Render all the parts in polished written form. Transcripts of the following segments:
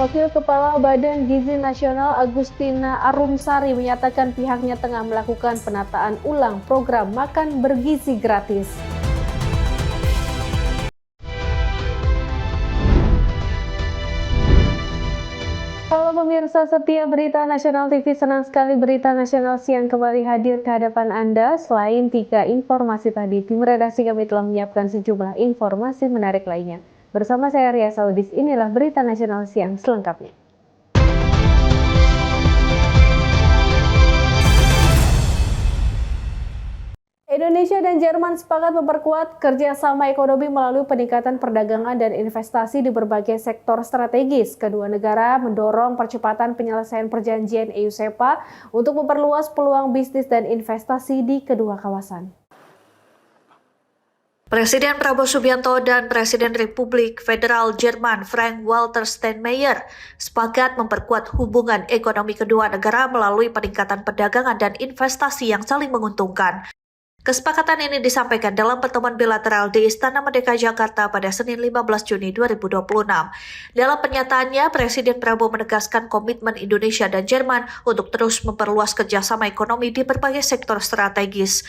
Wakil Kepala Badan Gizi Nasional Agustina Arumsari menyatakan pihaknya tengah melakukan penataan ulang program makan bergizi gratis. Halo pemirsa setia Berita Nasional TV, senang sekali Berita Nasional Siang kembali hadir ke hadapan Anda. Selain 3 informasi tadi, tim redaksi kami telah menyiapkan sejumlah informasi menarik lainnya. Bersama saya Ria Saudis, inilah Berita Nasional Siang selengkapnya. Indonesia dan Jerman sepakat memperkuat kerjasama ekonomi melalui peningkatan perdagangan dan investasi di berbagai sektor strategis. Kedua negara mendorong percepatan penyelesaian perjanjian EU-SEPA untuk memperluas peluang bisnis dan investasi di kedua kawasan. Presiden Prabowo Subianto dan Presiden Republik Federal Jerman Frank-Walter Steinmeier sepakat memperkuat hubungan ekonomi kedua negara melalui peningkatan perdagangan dan investasi yang saling menguntungkan. Kesepakatan ini disampaikan dalam pertemuan bilateral di Istana Merdeka Jakarta pada Senin 15 Juni 2026. Dalam pernyataannya, Presiden Prabowo menegaskan komitmen Indonesia dan Jerman untuk terus memperluas kerjasama ekonomi di berbagai sektor strategis.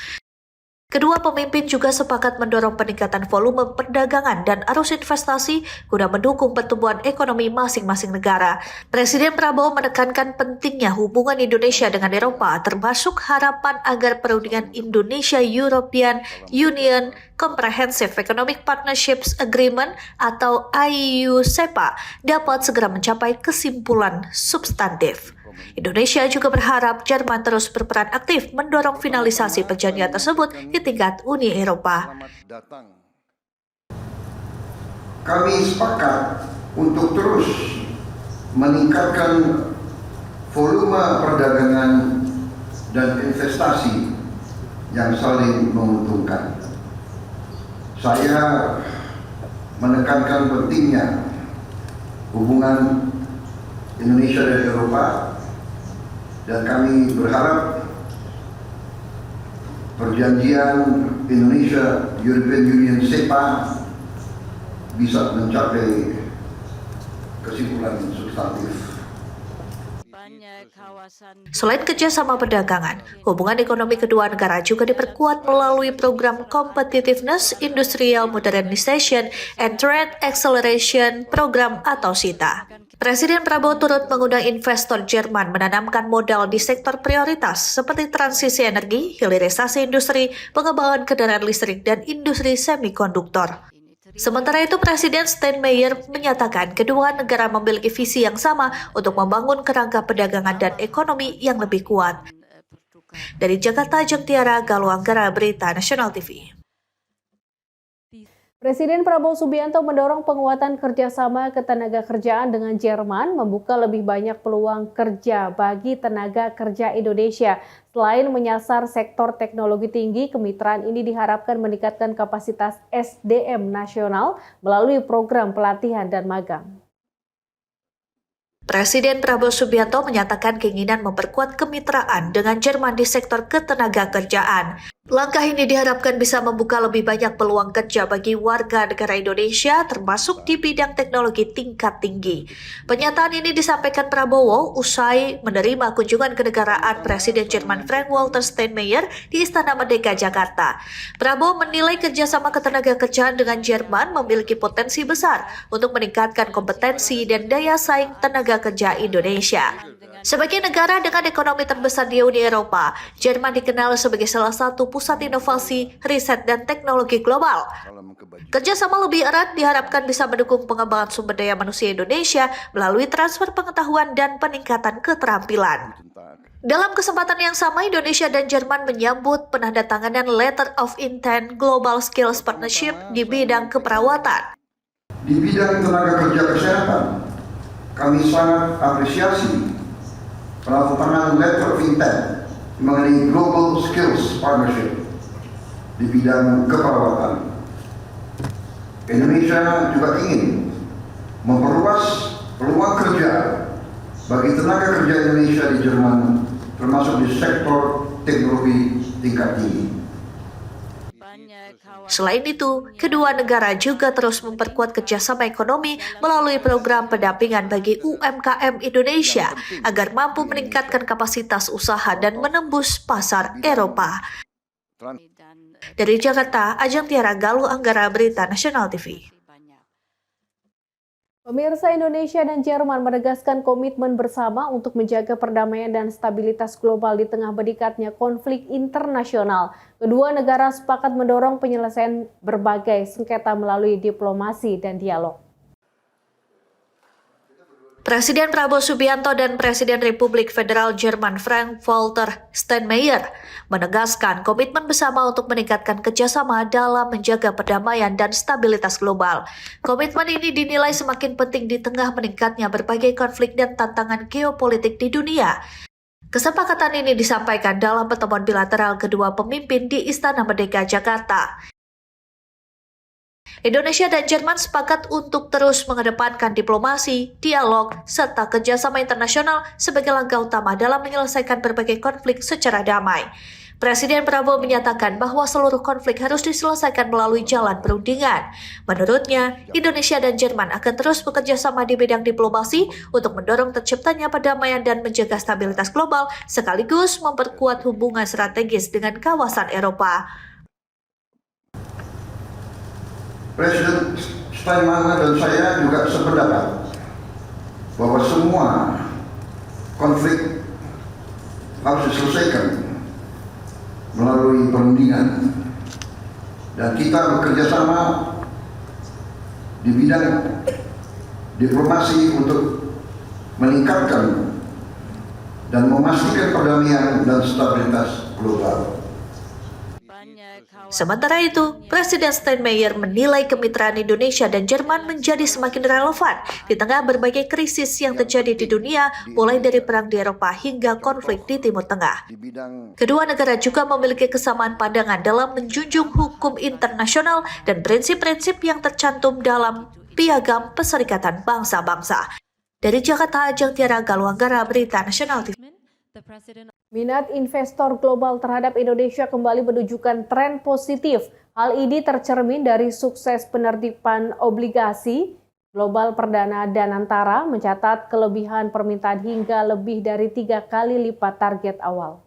Kedua pemimpin juga sepakat mendorong peningkatan volume perdagangan dan arus investasi guna mendukung pertumbuhan ekonomi masing-masing negara. Presiden Prabowo menekankan pentingnya hubungan Indonesia dengan Eropa, termasuk harapan agar perundingan Indonesia-European Union Comprehensive Economic Partnerships Agreement atau EU-SEPA dapat segera mencapai kesimpulan substantif. Indonesia juga berharap Jerman terus berperan aktif mendorong finalisasi perjanjian tersebut di tingkat Uni Eropa. Kami sepakat untuk terus meningkatkan volume perdagangan dan investasi yang saling menguntungkan. Saya menekankan pentingnya hubungan Indonesia dan Eropa, dan kami berharap perjanjian Indonesia-European Union SEPA bisa mencapai kesimpulan substantif. Selain kerjasama perdagangan, hubungan ekonomi kedua negara juga diperkuat melalui program Competitiveness, Industrial Modernization, and Trade Acceleration Program atau SITA. Presiden Prabowo turut mengundang investor Jerman menanamkan modal di sektor prioritas seperti transisi energi, hilirisasi industri, pengembangan kendaraan listrik, dan industri semikonduktor. Sementara itu, Presiden Steinmeier menyatakan kedua negara memiliki visi yang sama untuk membangun kerangka perdagangan dan ekonomi yang lebih kuat. Dari Jakarta, Jengtiara Galuh Anggara, Berita Nasional TV. Presiden Prabowo Subianto mendorong penguatan kerjasama ketenagakerjaan dengan Jerman, membuka lebih banyak peluang kerja bagi tenaga kerja Indonesia. Selain menyasar sektor teknologi tinggi, kemitraan ini diharapkan meningkatkan kapasitas SDM nasional melalui program pelatihan dan magang. Presiden Prabowo Subianto menyatakan keinginan memperkuat kemitraan dengan Jerman di sektor ketenagakerjaan. Langkah ini diharapkan bisa membuka lebih banyak peluang kerja bagi warga negara Indonesia, termasuk di bidang teknologi tingkat tinggi. Pernyataan ini disampaikan Prabowo usai menerima kunjungan kenegaraan Presiden Jerman Frank-Walter Steinmeier di Istana Merdeka Jakarta. Prabowo menilai kerjasama ketenagakerjaan dengan Jerman memiliki potensi besar untuk meningkatkan kompetensi dan daya saing tenaga kerja Indonesia. Sebagai negara dengan ekonomi terbesar di Uni Eropa, Jerman dikenal sebagai salah satu pusat inovasi, riset, dan teknologi global. Kerjasama lebih erat diharapkan bisa mendukung pengembangan sumber daya manusia Indonesia melalui transfer pengetahuan dan peningkatan keterampilan. Dalam kesempatan yang sama, Indonesia dan Jerman menyambut penandatanganan Letter of Intent Global Skills Partnership di bidang keperawatan. Di bidang tenaga kerja kesehatan, kami sangat apresiasi penandatanganan Letter of Intent mengenai Global Skills Partnership di bidang keperawatan. Indonesia juga ingin memperluas peluang kerja bagi tenaga kerja Indonesia di Jerman, termasuk di sektor teknologi tingkat tinggi. Selain itu, kedua negara juga terus memperkuat kerjasama ekonomi melalui program pendampingan bagi UMKM Indonesia agar mampu meningkatkan kapasitas usaha dan menembus pasar Eropa. Dari Jakarta, Ajeng Tiara Galuh Anggara, Berita Nasional TV. Pemirsa, Indonesia dan Jerman menegaskan komitmen bersama untuk menjaga perdamaian dan stabilitas global di tengah meningkatnya konflik internasional. Kedua negara sepakat mendorong penyelesaian berbagai sengketa melalui diplomasi dan dialog. Presiden Prabowo Subianto dan Presiden Republik Federal Jerman Frank-Walter Steinmeier menegaskan komitmen bersama untuk meningkatkan kerjasama dalam menjaga perdamaian dan stabilitas global. Komitmen ini dinilai semakin penting di tengah meningkatnya berbagai konflik dan tantangan geopolitik di dunia. Kesepakatan ini disampaikan dalam pertemuan bilateral kedua pemimpin di Istana Merdeka, Jakarta. Indonesia dan Jerman sepakat untuk terus mengedepankan diplomasi, dialog, serta kerjasama internasional sebagai langkah utama dalam menyelesaikan berbagai konflik secara damai. Presiden Prabowo menyatakan bahwa seluruh konflik harus diselesaikan melalui jalan perundingan. Menurutnya, Indonesia dan Jerman akan terus bekerja sama di bidang diplomasi untuk mendorong terciptanya perdamaian dan menjaga stabilitas global, sekaligus memperkuat hubungan strategis dengan kawasan Eropa. Presiden Steinmeier dan saya juga sependapat bahwa semua konflik harus diselesaikan melalui perundingan, dan kita bekerja sama di bidang diplomasi untuk meningkatkan dan memastikan perdamaian dan stabilitas global. Sementara itu, Presiden Steinmeier menilai kemitraan Indonesia dan Jerman menjadi semakin relevan di tengah berbagai krisis yang terjadi di dunia, mulai dari perang di Eropa hingga konflik di Timur Tengah. Kedua negara juga memiliki kesamaan pandangan dalam menjunjung hukum internasional dan prinsip-prinsip yang tercantum dalam Piagam Perserikatan Bangsa-Bangsa. Dari Jakarta, Ajeng Tiara Galuh Anggara, Berita Nasional TV. Minat investor global terhadap Indonesia kembali menunjukkan tren positif. Hal ini tercermin dari sukses penerbitan obligasi global perdana Danantara mencatat kelebihan permintaan hingga lebih dari 3 kali lipat target awal.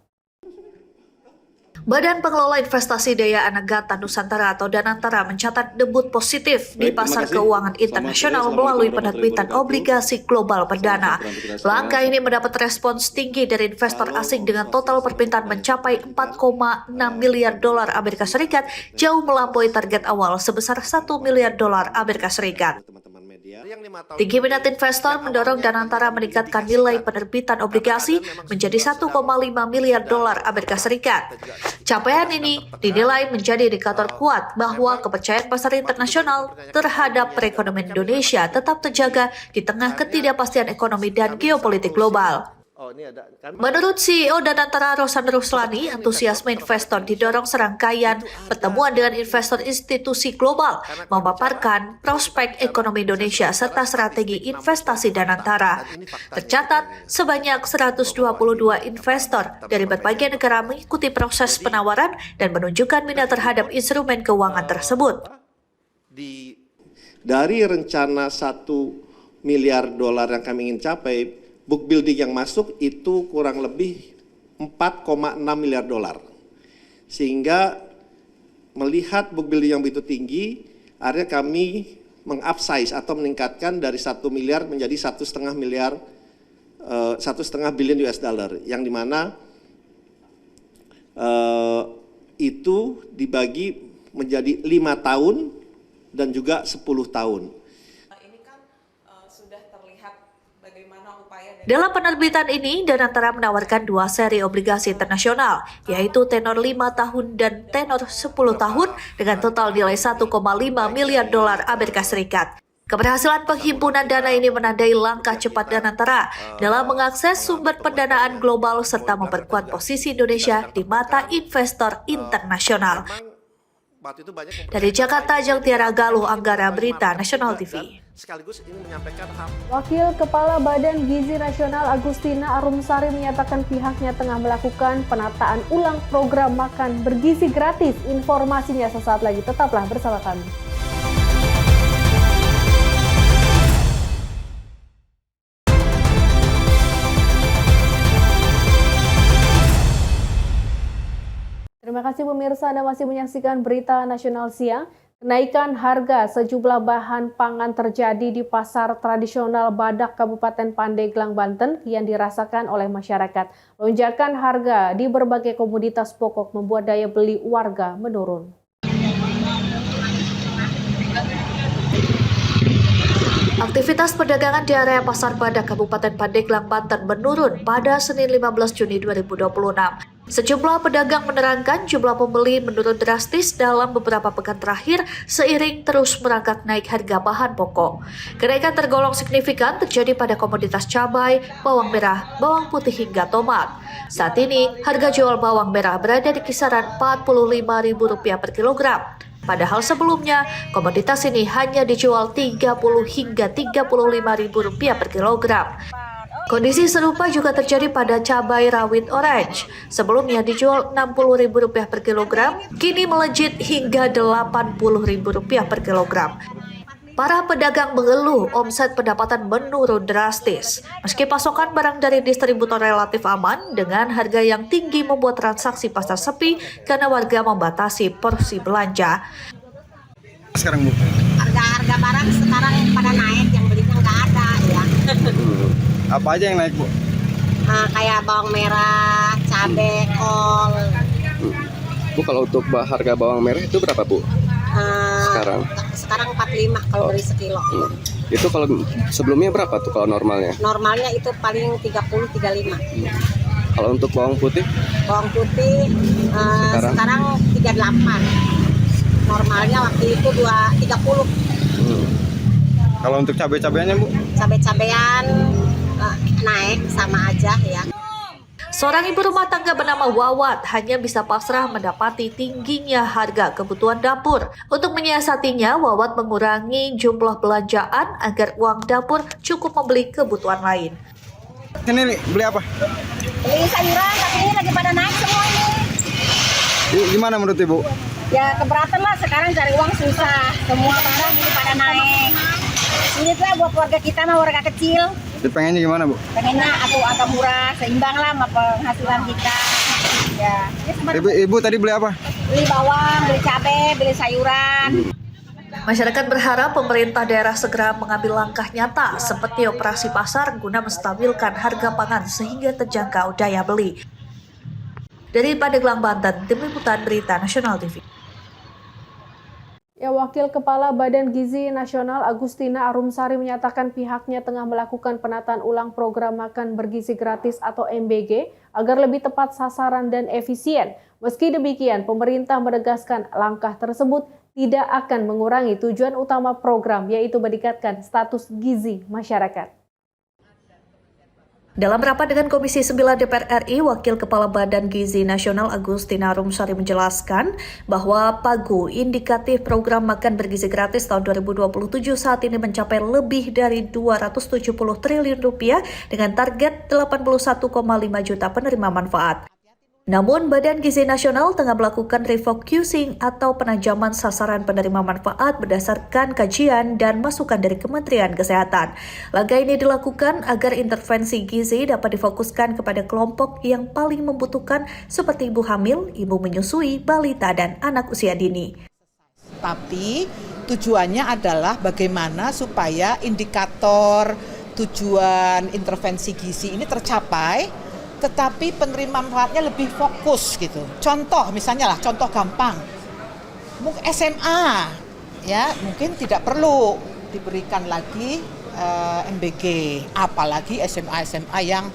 Badan Pengelola Investasi Daya Anegata Nusantara atau Danantara mencatat debut positif di pasar keuangan internasional melalui penerbitan obligasi global perdana. Langkah ini mendapat respons tinggi dari investor asing dengan total permintaan mencapai 4,6 miliar dolar Amerika Serikat, jauh melampaui target awal sebesar 1 miliar dolar Amerika Serikat. Tinggi minat investor mendorong Danantara meningkatkan nilai penerbitan obligasi menjadi 1,5 miliar dolar Amerika Serikat. Capaian ini dinilai menjadi indikator kuat bahwa kepercayaan pasar internasional terhadap perekonomian Indonesia tetap terjaga di tengah ketidakpastian ekonomi dan geopolitik global. Menurut CEO Danantara Rosan Ruslani, antusiasme investor didorong serangkaian pertemuan dengan investor institusi global, memaparkan prospek ekonomi Indonesia serta strategi investasi Danantara. Tercatat, sebanyak 122 investor dari berbagai negara mengikuti proses penawaran dan menunjukkan minat terhadap instrumen keuangan tersebut. Dari rencana 1 miliar dolar yang kami ingin capai, book building yang masuk itu kurang lebih 4,6 miliar dolar. Sehingga melihat book building yang begitu tinggi, akhirnya kami mengupsize atau meningkatkan dari 1 miliar menjadi 1,5 miliar, 1,5 billion US dollar, yang dimana itu dibagi menjadi 5 tahun dan juga 10 tahun. Dalam penerbitan ini, Danantara menawarkan 2 seri obligasi internasional, yaitu tenor 5 tahun dan tenor 10 tahun dengan total nilai 1,5 miliar dolar Amerika Serikat. Keberhasilan penghimpunan dana ini menandai langkah cepat Danantara dalam mengakses sumber pendanaan global serta memperkuat posisi Indonesia di mata investor internasional. Dari Jakarta, Ajeng Tiara Galuh Anggara, Berita Nasional TV. sekaligus ingin menyampaikan hal. Wakil Kepala Badan Gizi Nasional Agustina Arumsari menyatakan pihaknya tengah melakukan penataan ulang program makan bergizi gratis. Informasinya sesaat lagi, tetaplah bersama kami. Terima kasih pemirsa, Anda masih menyaksikan Berita Nasional Siang. Kenaikan harga sejumlah bahan pangan terjadi di pasar tradisional Badak Kabupaten Pandeglang, Banten yang dirasakan oleh masyarakat. Lonjakan harga di berbagai komoditas pokok membuat daya beli warga menurun. Aktivitas perdagangan di area Pasar Badak Kabupaten Pandeglang, Banten menurun pada Senin 15 Juni 2026. Sejumlah pedagang menerangkan jumlah pembeli menurun drastis dalam beberapa pekan terakhir seiring terus merangkak naik harga bahan pokok. Kenaikan tergolong signifikan terjadi pada komoditas cabai, bawang merah, bawang putih hingga tomat. Saat ini, harga jual bawang merah berada di kisaran Rp45.000 per kilogram. Padahal sebelumnya, komoditas ini hanya dijual Rp30 hingga Rp35.000 per kilogram. Kondisi serupa juga terjadi pada cabai rawit orange. Sebelumnya dijual Rp60.000 per kilogram, kini melejit hingga Rp80.000 per kilogram. Para pedagang mengeluh omset pendapatan menurun drastis. Meski pasokan barang dari distributor relatif aman, dengan harga yang tinggi membuat transaksi pasar sepi karena warga membatasi porsi belanja. Sekarang Bu, Harga barang sekarang pada naik, yang belinya nggak ada ya. apa aja yang naik Bu? Kayak bawang merah, cabai, kol. Bu, kalau untuk harga bawang merah itu berapa Bu? Sekarang 45 kalau beli sekilo. Itu kalau sebelumnya berapa tuh kalau normalnya? Normalnya itu paling 30-35. Kalau untuk bawang putih? Bawang putih sekarang 38. Normalnya waktu itu 30. Kalau untuk cabai-cabeannya Bu? Cabai-cabean naik sama aja ya. Seorang ibu rumah tangga bernama Wawat hanya bisa pasrah mendapati tingginya harga kebutuhan dapur. Untuk menyiasatinya, Wawat mengurangi jumlah belanjaan agar uang dapur cukup membeli kebutuhan lain. Ini beli apa? Beli sayuran, tapi ini lagi pada naik semua ini. Gimana menurut Ibu? Ya keberatan lah, sekarang cari uang susah. Semua barang ini pada naik. Sulit lah buat warga kita mah, warga kecil. Pengennya gimana Bu? Pengennya agak murah, seimbang lah sama penghasilan kita. Ya. Ibu tadi beli apa? Beli bawang, beli cabai, beli sayuran. Masyarakat berharap pemerintah daerah segera mengambil langkah nyata seperti operasi pasar guna menstabilkan harga pangan sehingga terjangkau daya beli. Dari Pandeglang, Banten, Tim Liputan Berita Nasional TV. Ya, Wakil Kepala Badan Gizi Nasional Agustina Arumsari menyatakan pihaknya tengah melakukan penataan ulang program makan bergizi gratis atau MBG agar lebih tepat sasaran dan efisien. Meski demikian, pemerintah menegaskan langkah tersebut tidak akan mengurangi tujuan utama program, yaitu meningkatkan status gizi masyarakat. Dalam rapat dengan Komisi 9 DPR RI, Wakil Kepala Badan Gizi Nasional Agustina Arumsari menjelaskan bahwa pagu indikatif program makan bergizi gratis tahun 2027 saat ini mencapai lebih dari Rp270 triliun dengan target 81,5 juta penerima manfaat. Namun, Badan Gizi Nasional tengah melakukan refocusing atau penajaman sasaran penerima manfaat berdasarkan kajian dan masukan dari Kementerian Kesehatan. Langkah ini dilakukan agar intervensi gizi dapat difokuskan kepada kelompok yang paling membutuhkan seperti ibu hamil, ibu menyusui, balita, dan anak usia dini. Tapi tujuannya adalah bagaimana supaya indikator tujuan intervensi gizi ini tercapai, tetapi penerima manfaatnya lebih fokus gitu. Contoh misalnya lah, contoh gampang. Mungkin SMA ya, mungkin tidak perlu diberikan lagi MBG, apalagi SMA yang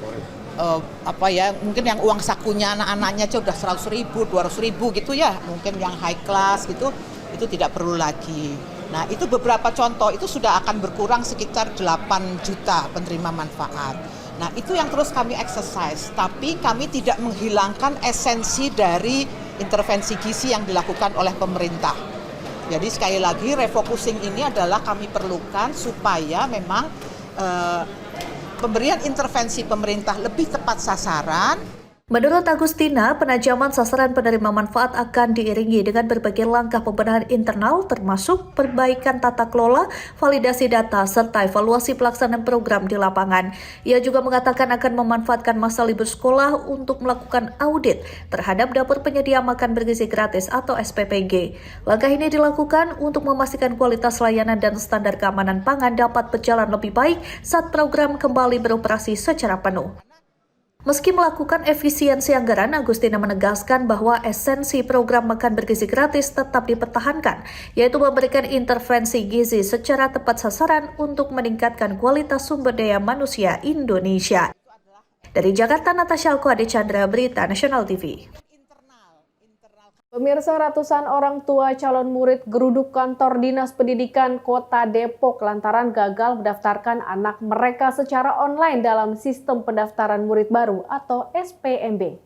mungkin yang uang sakunya anak-anaknya aja udah 100.000, 200.000 gitu ya. Mungkin yang high class gitu itu tidak perlu lagi. Nah, itu beberapa contoh, itu sudah akan berkurang sekitar 8 juta penerima manfaat. Nah, itu yang terus kami exercise, tapi kami tidak menghilangkan esensi dari intervensi gizi yang dilakukan oleh pemerintah. Jadi sekali lagi refocusing ini adalah kami perlukan supaya memang pemberian intervensi pemerintah lebih tepat sasaran. Menurut Agustina, penajaman sasaran penerima manfaat akan diiringi dengan berbagai langkah pembenahan internal termasuk perbaikan tata kelola, validasi data, serta evaluasi pelaksanaan program di lapangan. Ia juga mengatakan akan memanfaatkan masa libur sekolah untuk melakukan audit terhadap dapur penyedia makan bergizi gratis atau SPPG. Langkah ini dilakukan untuk memastikan kualitas layanan dan standar keamanan pangan dapat berjalan lebih baik saat program kembali beroperasi secara penuh. Meski melakukan efisiensi anggaran, Agustina menegaskan bahwa esensi program makan bergizi gratis tetap dipertahankan, yaitu memberikan intervensi gizi secara tepat sasaran untuk meningkatkan kualitas sumber daya manusia Indonesia. Dari Jakarta, Natasha Alkoade Chandra, Berita Nasional TV. Pemirsa, ratusan orang tua calon murid geruduk kantor Dinas Pendidikan Kota Depok lantaran gagal mendaftarkan anak mereka secara online dalam sistem pendaftaran murid baru atau SPMB.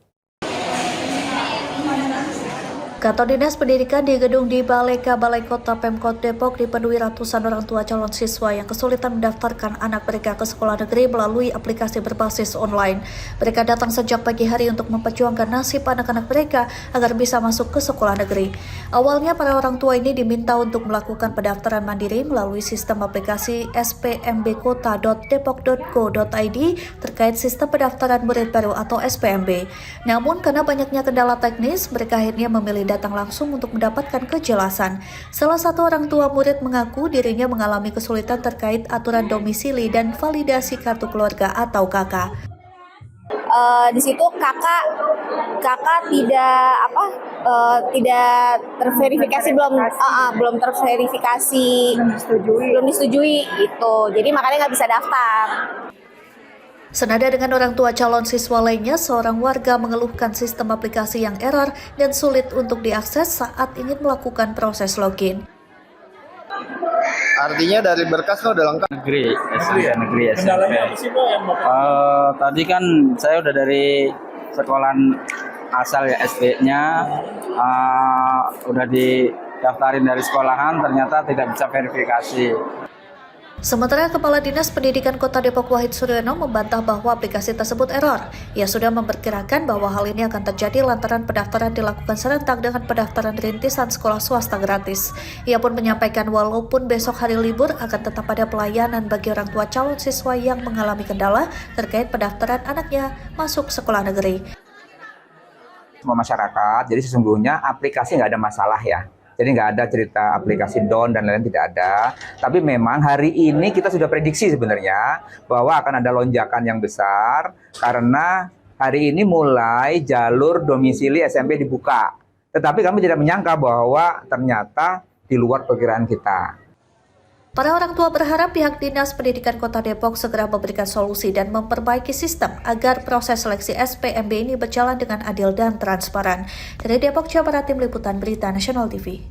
Kantor Dinas Pendidikan di gedung di Balai Kota Pemkot Depok dipenuhi ratusan orang tua calon siswa yang kesulitan mendaftarkan anak mereka ke sekolah negeri melalui aplikasi berbasis online. Mereka datang sejak pagi hari untuk memperjuangkan nasib anak-anak mereka agar bisa masuk ke sekolah negeri. Awalnya para orang tua ini diminta untuk melakukan pendaftaran mandiri melalui sistem aplikasi spmbkota.depok.go.id terkait sistem pendaftaran murid baru atau SPMB. Namun karena banyaknya kendala teknis, mereka akhirnya memilih datang langsung untuk mendapatkan kejelasan. Salah satu orang tua murid mengaku dirinya mengalami kesulitan terkait aturan domisili dan validasi kartu keluarga atau KK. Di situ kakak tidak terverifikasi, belum terverifikasi, belum disetujui gitu. Jadi makanya nggak bisa daftar. Senada dengan orang tua calon siswa lainnya, seorang warga mengeluhkan sistem aplikasi yang error dan sulit untuk diakses saat ingin melakukan proses login. Artinya dari berkas udah lengkap? Negeri SMP. Tadi kan saya udah dari sekolahan asal ya, SD-nya udah didaftarin dari sekolahan, ternyata tidak bisa verifikasi. Sementara Kepala Dinas Pendidikan Kota Depok Wahid Suryono membantah bahwa aplikasi tersebut error. Ia sudah memperkirakan bahwa hal ini akan terjadi lantaran pendaftaran dilakukan serentak dengan pendaftaran rintisan sekolah swasta gratis. Ia pun menyampaikan walaupun besok hari libur akan tetap ada pelayanan bagi orang tua calon siswa yang mengalami kendala terkait pendaftaran anaknya masuk sekolah negeri. Semua masyarakat, jadi sesungguhnya aplikasi nggak ada masalah ya. Jadi nggak ada cerita aplikasi down dan lain-lain, tidak ada. Tapi memang hari ini kita sudah prediksi sebenarnya bahwa akan ada lonjakan yang besar karena hari ini mulai jalur domisili SMP dibuka. Tetapi kami tidak menyangka bahwa ternyata di luar perkiraan kita. Para orang tua berharap pihak Dinas Pendidikan Kota Depok segera memberikan solusi dan memperbaiki sistem agar proses seleksi SPMB ini berjalan dengan adil dan transparan. Dari Depok, Jawa Barat, Tim Liputan Berita Nasional TV.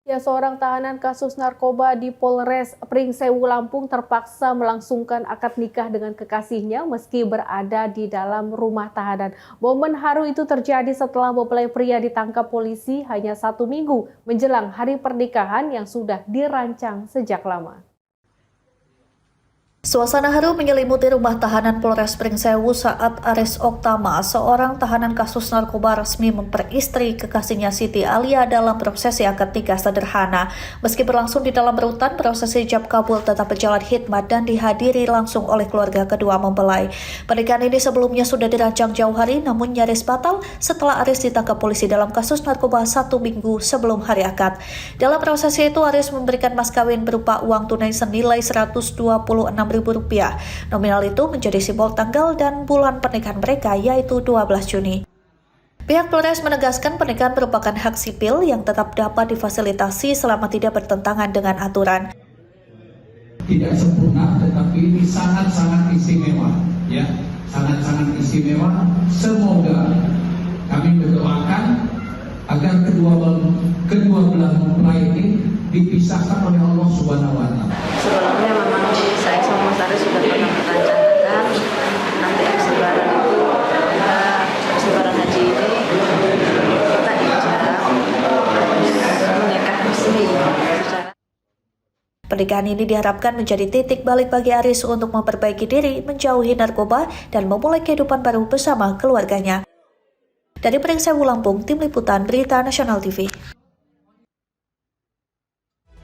Ya, seorang tahanan kasus narkoba di Polres Pringsewu, Lampung terpaksa melangsungkan akad nikah dengan kekasihnya meski berada di dalam rumah tahanan. Momen haru itu terjadi setelah mempelai pria ditangkap polisi hanya 1 minggu menjelang hari pernikahan yang sudah dirancang sejak lama. Suasana haru menyelimuti rumah tahanan Polres Pringsewu saat Aris Oktama, seorang tahanan kasus narkoba, resmi memperistri kekasihnya Siti Alia dalam prosesi akad nikah sederhana. Meski berlangsung di dalam rutan, prosesi ijab kabul tetap berjalan hikmat dan dihadiri langsung oleh keluarga kedua mempelai. Pernikahan ini sebelumnya sudah dirancang jauh hari, namun nyaris batal setelah Aris ditangkap polisi dalam kasus narkoba 1 minggu sebelum hari akad. Dalam prosesi itu, Aris memberikan mas kawin berupa uang tunai senilai Rp126.000. Nominal itu menjadi simbol tanggal dan bulan pernikahan mereka, yaitu 12 Juni. Pihak Polres menegaskan pernikahan merupakan hak sipil yang tetap dapat difasilitasi selama tidak bertentangan dengan aturan. Tidak sempurna, tetapi ini sangat-sangat istimewa, ya, sangat-sangat istimewa. Semoga kami berdoakan agar kedua belah mempelai ini dipisahkan oleh Allah Subhanahu wa Ta'ala. Sebelumnya memang saya sama Mas Aris sudah pernah merencanakan nanti habis lebaran itu habis lebaran haji ini kita ijab, terus Pernikahan ini diharapkan menjadi titik balik bagi Aris untuk memperbaiki diri, menjauhi narkoba, dan memulai kehidupan baru bersama keluarganya. Dari Pringsewu, Lampung, Tim Liputan Berita Nasional TV.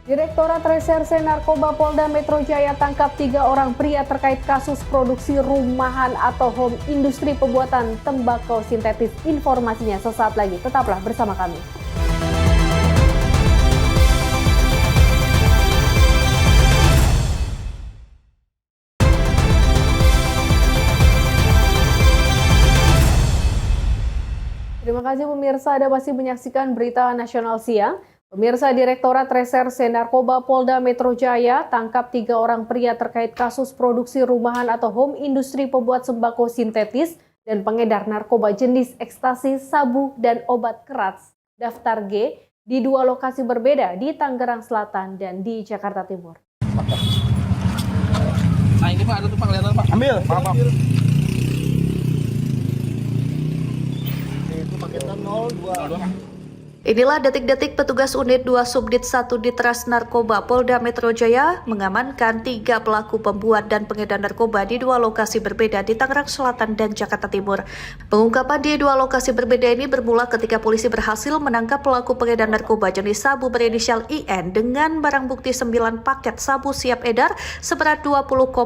Direktorat Reserse Narkoba Polda Metro Jaya tangkap 3 orang pria terkait kasus produksi rumahan atau home industri pembuatan tembakau sintetis. Informasinya sesaat lagi, tetaplah bersama kami. Terima kasih pemirsa, Anda masih menyaksikan Berita Nasional Siang. Pemirsa, Direktorat Reserse Narkoba Polda Metro Jaya tangkap 3 orang pria terkait kasus produksi rumahan atau home industri pembuat sembako sintetis dan pengedar narkoba jenis ekstasi, sabu, dan obat keras daftar G di 2 lokasi berbeda di Tangerang Selatan dan di Jakarta Timur. Nah ini Pak, ada tuh Pak, kelihatan Pak. Ambil, maaf. Itu paketan 02. Inilah detik-detik petugas unit 2 Subdit 1 Ditres Narkoba Polda Metro Jaya mengamankan 3 pelaku pembuat dan pengedar narkoba di 2 lokasi berbeda di Tangerang Selatan dan Jakarta Timur. Pengungkapan di 2 lokasi berbeda ini bermula ketika polisi berhasil menangkap pelaku pengedar narkoba jenis sabu berinisial IN dengan barang bukti 9 paket sabu siap edar seberat 20,92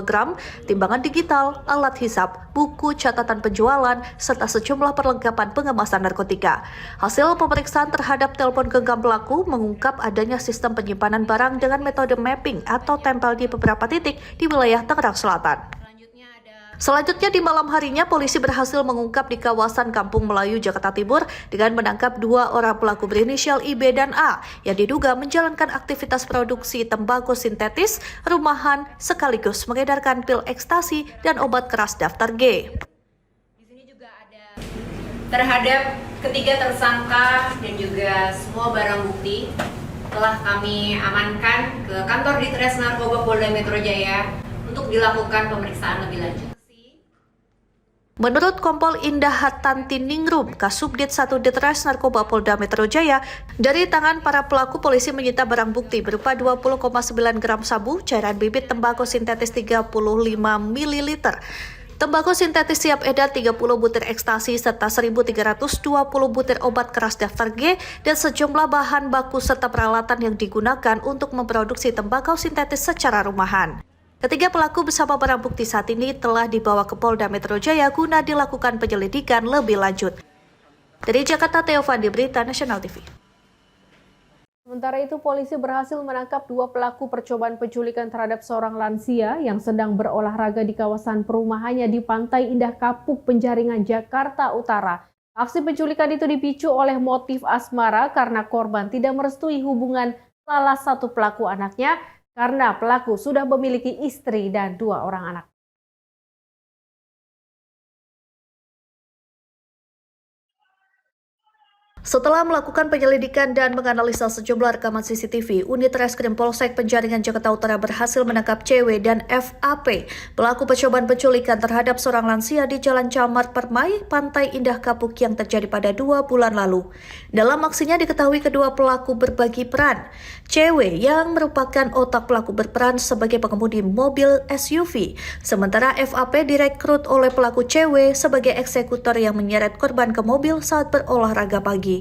gram, timbangan digital, alat hisap, buku catatan penjualan, serta sejumlah perlengkapan pengemasan narkotika. Hasil pemeriksaan terhadap telepon genggam pelaku mengungkap adanya sistem penyimpanan barang dengan metode mapping atau tempel di beberapa titik di wilayah Tangerang Selatan. Selanjutnya di malam harinya polisi berhasil mengungkap di kawasan Kampung Melayu, Jakarta Timur dengan menangkap 2 orang pelaku berinisial IB dan A yang diduga menjalankan aktivitas produksi tembakau sintetis, rumahan, sekaligus mengedarkan pil ekstasi dan obat keras daftar G. Terhadap ketiga tersangka dan juga semua barang bukti telah kami amankan ke kantor Ditres Narkoba Polda Metro Jaya untuk dilakukan pemeriksaan lebih lanjut. Menurut Kompol Indah Hatanti Ningrum, Kasubdit 1 Ditres Narkoba Polda Metro Jaya, dari tangan para pelaku polisi menyita barang bukti berupa 20,9 gram sabu, cairan bibit tembakau sintetis 35 ml, tembakau sintetis siap edar 30 butir ekstasi serta 1.320 butir obat keras daftar G dan sejumlah bahan baku serta peralatan yang digunakan untuk memproduksi tembakau sintetis secara rumahan. Ketiga pelaku bersama barang bukti saat ini telah dibawa ke Polda Metro Jaya guna dilakukan penyelidikan lebih lanjut. Dari Jakarta, Theo Fandi, Berita Nasional TV. Sementara itu, polisi berhasil menangkap 2 pelaku percobaan penculikan terhadap seorang lansia yang sedang berolahraga di kawasan perumahannya di Pantai Indah Kapuk, Penjaringan, Jakarta Utara. Aksi penculikan itu dipicu oleh motif asmara karena korban tidak merestui hubungan salah satu pelaku anaknya karena pelaku sudah memiliki istri dan 2 orang anak. Setelah melakukan penyelidikan dan menganalisa sejumlah rekaman CCTV, Unit Reskrim Polsek Penjaringan Jakarta Utara berhasil menangkap CW dan FAP, pelaku percobaan penculikan terhadap seorang lansia di Jalan Camar Permai, Pantai Indah Kapuk yang terjadi pada 2 bulan lalu. Dalam aksinya diketahui kedua pelaku berbagi peran. CW yang merupakan otak pelaku berperan sebagai pengemudi mobil SUV, sementara FAP direkrut oleh pelaku CW sebagai eksekutor yang menyeret korban ke mobil saat berolahraga pagi.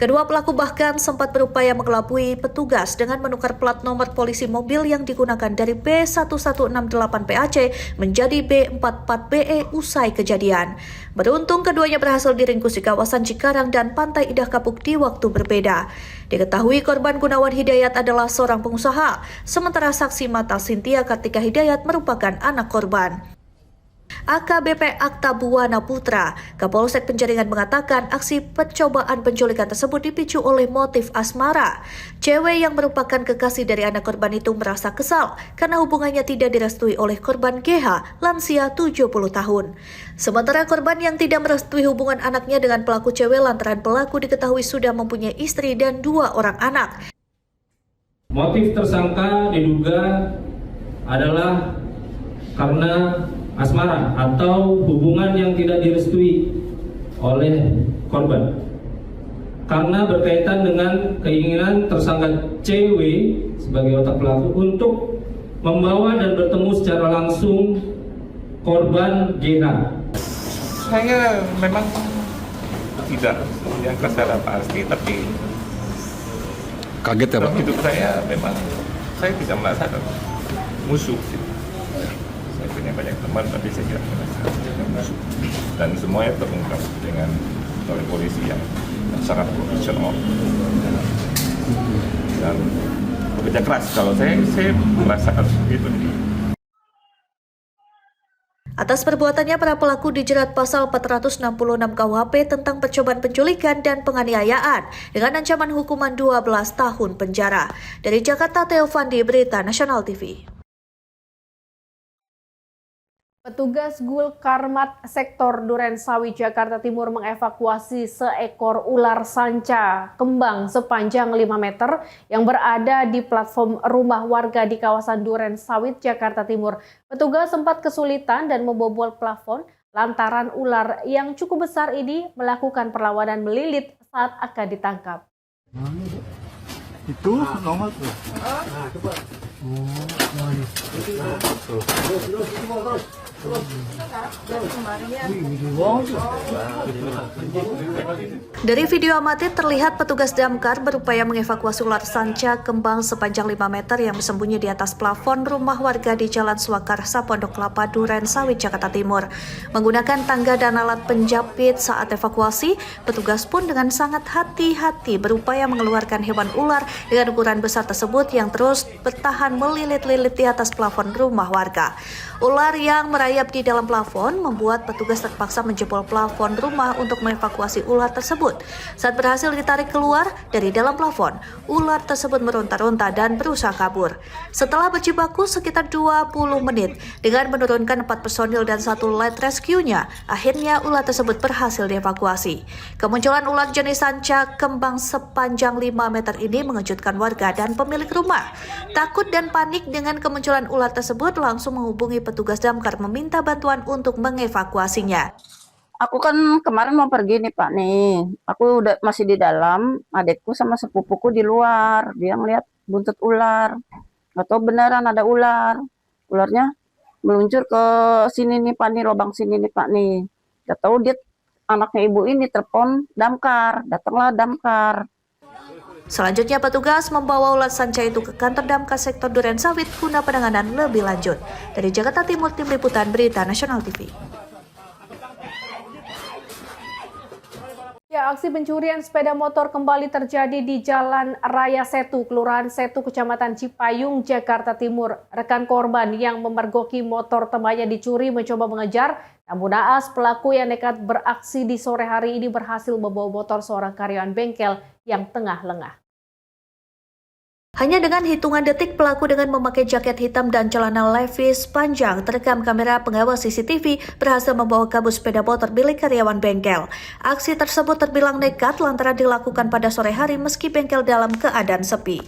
Kedua pelaku bahkan sempat berupaya mengelabui petugas dengan menukar plat nomor polisi mobil yang digunakan dari B1168PAC menjadi B44BE usai kejadian. Beruntung keduanya berhasil diringkus di kawasan Cikarang dan Pantai Indah Kapuk di waktu berbeda. Diketahui korban Gunawan Hidayat adalah seorang pengusaha, sementara saksi mata Cynthia Kartika Hidayat merupakan anak korban. AKBP Akta Buwana Putra, Kapolsek Penjaringan mengatakan aksi percobaan penculikan tersebut dipicu oleh motif asmara. Cewek yang merupakan kekasih dari anak korban itu merasa kesal karena hubungannya tidak direstui oleh korban GH, lansia 70 tahun. Sementara korban yang tidak merestui hubungan anaknya dengan pelaku cewek lantaran pelaku diketahui sudah mempunyai istri dan 2 orang anak. Motif tersangka diduga adalah karena asmara atau hubungan yang tidak direstui oleh korban. Karena berkaitan dengan keinginan tersangka CW sebagai otak pelaku untuk membawa dan bertemu secara langsung korban JH. Saya memang tidak yang secara pasti, tapi kaget ya Pak? hidup saya memang saya tidak merasa ada musuh. Saya punya banyak teman, tapi saya tidak merasa ada musuh. Dan semuanya terungkap dengan oleh polisi yang sangat profesional dan bekerja keras. Kalau saya merasakan itu. Atas perbuatannya, para pelaku dijerat pasal 466 KUHP tentang percobaan penculikan dan penganiayaan dengan ancaman hukuman 12 tahun penjara. Dari Jakarta, Theo Fandi, Berita Nasional TV. Petugas Gul Karmat Sektor Durensawit, Jakarta Timur mengevakuasi seekor ular sanca kembang sepanjang 5 meter yang berada di platform rumah warga di kawasan Durensawit, Jakarta Timur. Petugas sempat kesulitan dan membobol plafon lantaran ular yang cukup besar ini melakukan perlawanan melilit saat akan ditangkap. Itu nomor tuh. Nah, coba. Dari video amatir terlihat petugas damkar berupaya mengevakuasi ular sanca kembang sepanjang 5 meter yang bersembunyi di atas plafon rumah warga di Jalan Swakarsa, Pondok Kelapa, Durensawit, Jakarta Timur. Menggunakan tangga dan alat penjepit saat evakuasi, petugas pun dengan sangat hati-hati berupaya mengeluarkan hewan ular dengan ukuran besar tersebut yang terus bertahan melilit-lilit di atas plafon rumah warga. Ular yang merayap di dalam plafon membuat petugas terpaksa menjebol plafon rumah untuk mengevakuasi ular tersebut. Saat berhasil ditarik keluar dari dalam plafon, ular tersebut meronta-ronta dan berusaha kabur. Setelah berjibaku sekitar 20 menit dengan menurunkan 4 personil dan 1 light rescue-nya, akhirnya ular tersebut berhasil dievakuasi. Kemunculan ular jenis sanca kembang sepanjang 5 meter ini mengejutkan warga dan pemilik rumah. Takut dan panik dengan kemunculan ular tersebut, langsung menghubungi petugas damkar meminta bantuan untuk mengevakuasinya. Aku kan kemarin mau pergi nih Pak nih. Aku udah masih di dalam, adekku sama sepupuku di luar. Dia ngeliat buntut ular. Gak tahu beneran ada ular. Ularnya meluncur ke sini nih Pak nih, lubang sini nih Pak nih. Gak tahu dia anaknya ibu ini telepon damkar, datanglah damkar. Selanjutnya petugas membawa ular sanca itu ke kantor damkar sektor Durensawit guna penanganan lebih lanjut. Dari Jakarta Timur, Tim Liputan Berita Nasional TV. Ya, aksi pencurian sepeda motor kembali terjadi di Jalan Raya Setu, Kelurahan Setu, Kecamatan Cipayung, Jakarta Timur. Rekan korban yang memergoki motor temannya dicuri mencoba mengejar, namun naas pelaku yang nekat beraksi di sore hari ini berhasil membawa motor seorang karyawan bengkel yang tengah lengah. Hanya dengan hitungan detik, pelaku dengan memakai jaket hitam dan celana levis panjang terekam kamera pengawas CCTV berhasil membawa kabur sepeda motor milik karyawan bengkel. Aksi tersebut terbilang nekat lantaran dilakukan pada sore hari meski bengkel dalam keadaan sepi.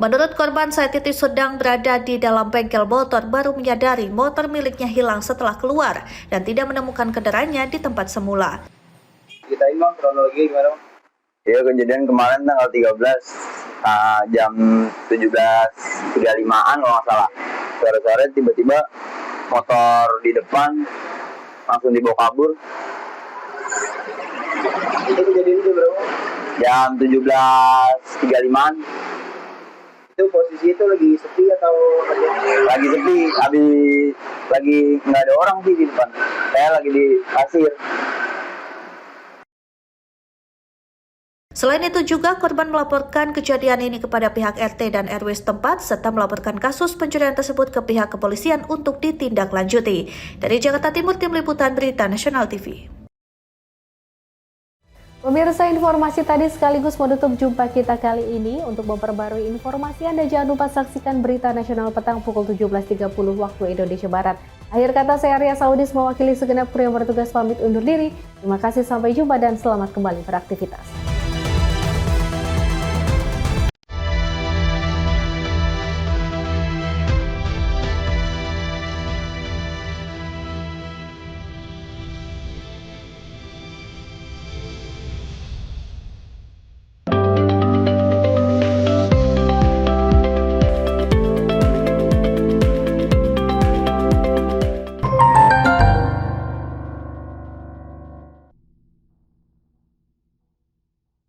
Menurut korban, saat itu sedang berada di dalam bengkel motor baru menyadari motor miliknya hilang setelah keluar dan tidak menemukan kendaraannya di tempat semula. Kita ini kronologi gimana? Ya, kejadian kemarin tanggal 13 jam 17.35an kalau nggak salah. Sore-sore tiba-tiba motor di depan langsung dibawa kabur. Itu kejadian itu berapa? Jam 17.35an. Itu posisi itu lagi sepi atau lagi sepi? Lagi nggak ada orang sih di depan. Saya lagi di kasir. Selain itu juga korban melaporkan kejadian ini kepada pihak RT dan RW setempat serta melaporkan kasus pencurian tersebut ke pihak kepolisian untuk ditindaklanjuti. Dari Jakarta Timur, Tim Liputan Berita Nasional TV. Pemirsa, informasi tadi sekaligus menutup jumpa kita kali ini. Untuk memperbarui informasi Anda jangan lupa saksikan Berita Nasional petang pukul 17.30 waktu Indonesia Barat. Akhir kata, saya Arya Saudis mewakili segenap kru yang bertugas pamit undur diri. Terima kasih, sampai jumpa dan selamat kembali beraktivitas.